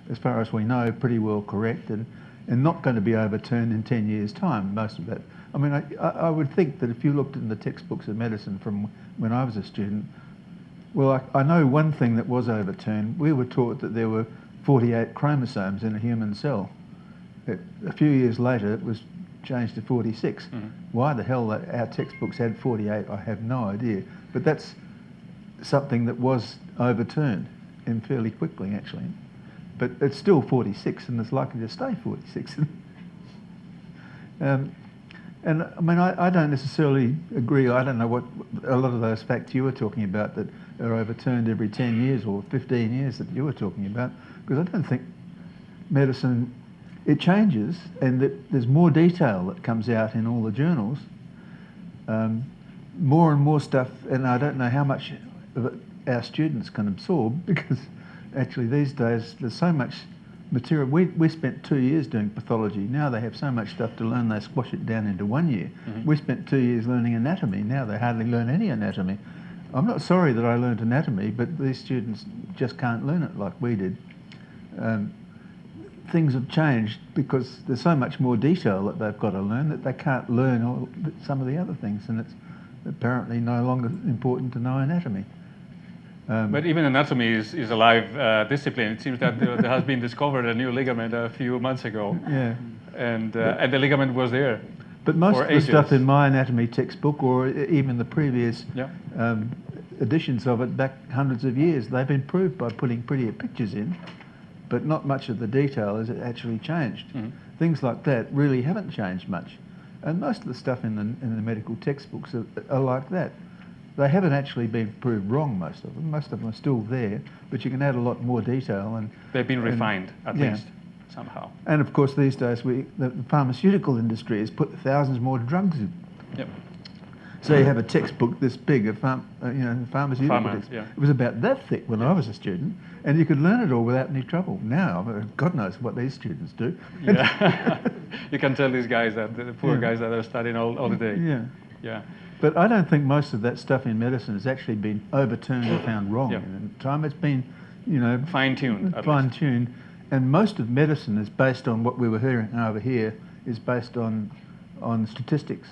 as far as we know, pretty well correct and not going to be overturned in 10 years' time, most of it. I mean, I would think that if you looked in the textbooks of medicine from when I was a student, well, I know one thing that was overturned. We were taught that there were 48 chromosomes in a human cell. A few years later, it was changed to 46. Mm-hmm. Why the hell our textbooks had 48, I have no idea. But that's something that was overturned and fairly quickly, actually. But it's still 46 and it's likely to stay 46. And I mean, I don't necessarily agree. I don't know what a lot of those facts you were talking about that are overturned every 10 years or 15 years that you were talking about, because I don't think medicine, it changes and there's more detail that comes out in all the journals, more and more stuff, and I don't know how much of it our students can absorb, because actually these days there's so much material. We spent 2 years doing pathology. Now they have so much stuff to learn, they squash it down into 1 year. Mm-hmm. We spent 2 years learning anatomy. Now they hardly learn any anatomy. I'm not sorry that I learned anatomy, but these students just can't learn it like we did. Things have changed because there's so much more detail that they've got to learn that they can't learn some of the other things, and it's apparently no longer important to know anatomy. But even anatomy is a live discipline. It seems that there has been discovered a new ligament a few months ago. Yeah. And the ligament was there. But most of the stuff in my anatomy textbook, or even the previous editions of it back hundreds of years, they've improved by putting prettier pictures in, but not much of the detail has actually changed. Mm-hmm. Things like that really haven't changed much. And most of the stuff in the medical textbooks are like that. They haven't actually been proved wrong, most of them. Most of them are still there, but you can add a lot more detail. And they've been refined, at least, somehow. And of course, these days, the pharmaceutical industry has put thousands more drugs in. Yep. So you have a textbook this big, pharmaceutical textbook. Yeah. It was about that thick when I was a student, and you could learn it all without any trouble. Now, God knows what these students do. Yeah. You can tell these guys, the poor guys that are studying all the day. Yeah. Yeah. But I don't think most of that stuff in medicine has actually been overturned or found wrong in time. It's been, fine-tuned. Fine-tuned. And most of medicine is based on what we were hearing over here, is based on statistics.